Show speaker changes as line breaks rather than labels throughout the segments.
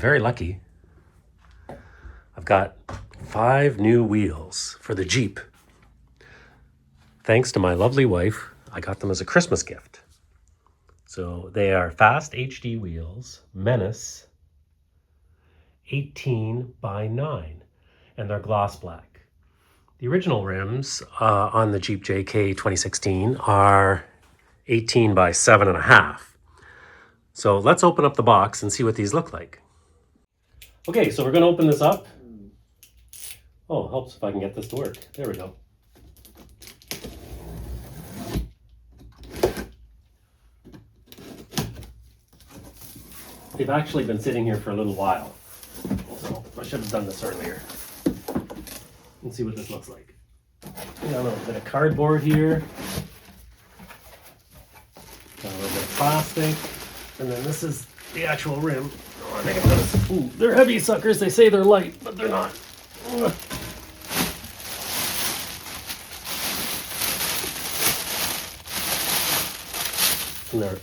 very lucky. I've got 5 new wheels for the Jeep. Thanks to my lovely wife, I got them as a Christmas gift. So they are Fast HD wheels, Menace 18 by 9, and they're gloss black. The original rims on the Jeep JK 2016 are 18 by 7.5. So let's open up the box and see what these look like. Okay, so we're going to open this up. Oh, it helps if I can get this to work. There we go. They've actually been sitting here for a little while. So I should have done this earlier. Let's see what this looks like. Got a little bit of cardboard here. Got a little bit of plastic. And then this is the actual rim. Oh, I think I'm gonna, ooh, they're heavy suckers. They say they're light, but they're not. Ugh. And they're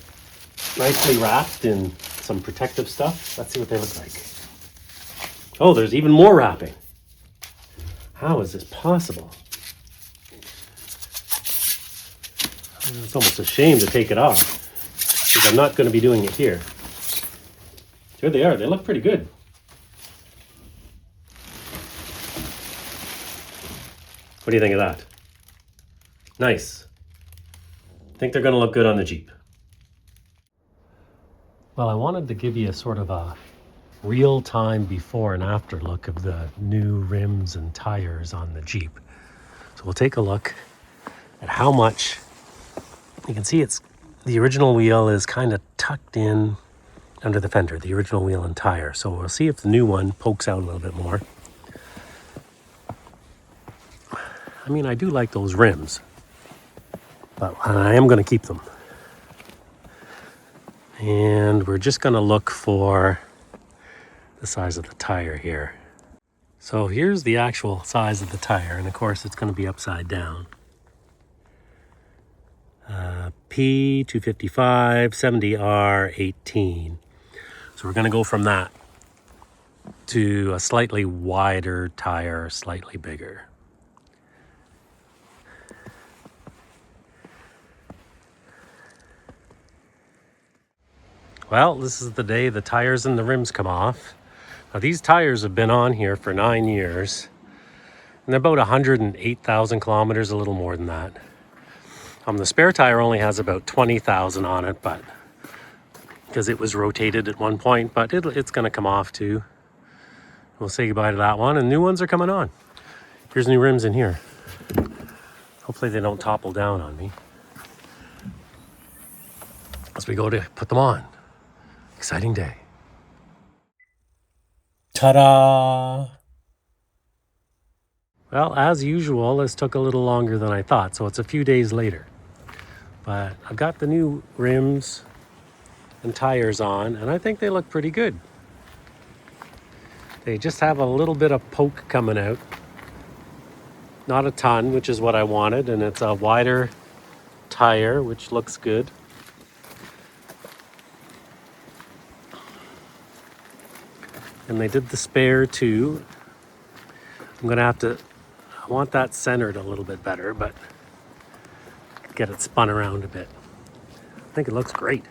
nicely wrapped in some protective stuff. Let's see what they look like. Oh, there's even more wrapping. How is this possible? It's almost a shame to take it off, because I'm not going to be doing it here. Here they are. They look pretty good. What do you think of that? Nice. I think they're going to look good on the Jeep. Well, I wanted to give you a sort of a real-time before and after look of the new rims and tires on the Jeep. So we'll take a look at how much. You can see it's the original wheel is kind of tucked in under the fender, the original wheel and tire. So we'll see if the new one pokes out a little bit more. I mean, I do like those rims, but I am going to keep them. And we're just going to look for the size of the tire here. So here's the actual size of the tire, and of course it's going to be upside down. P255 70R18. So we're going to go from that to a slightly wider tire, slightly bigger. Well, this is the day the tires and the rims come off. Now these tires have been on here for 9 years, and they're about 108,000 kilometers, a little more than that. The spare tire only has about 20,000 on it, but because it was rotated at one point, but it's going to come off too. We'll say goodbye to that one, and new ones are coming on. Here's new rims in here. Hopefully they don't topple down on me as we go to put them on. Exciting day. Ta-da! Well, as usual, this took a little longer than I thought, so it's a few days later. But I've got the new rims and tires on, and I think they look pretty good. They just have a little bit of poke coming out. Not a ton, which is what I wanted, and it's a wider tire, which looks good. And they did the spare too. I'm gonna have to, I want that centered a little bit better, but get it spun around a bit. I think it looks great.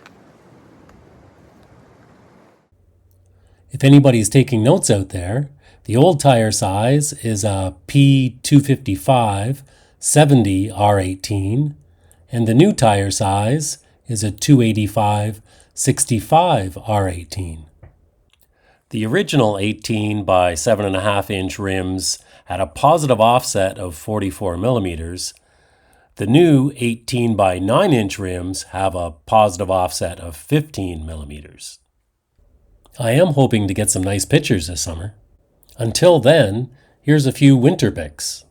If anybody's taking notes out there, the old tire size is a P255 70R18, and the new tire size is a 285 65R18. The original 18 by 7.5 inch rims had a positive offset of 44 millimeters. The new 18 by 9 inch rims have a positive offset of 15 millimeters. I am hoping to get some nice pictures this summer. Until then, here's a few winter pics.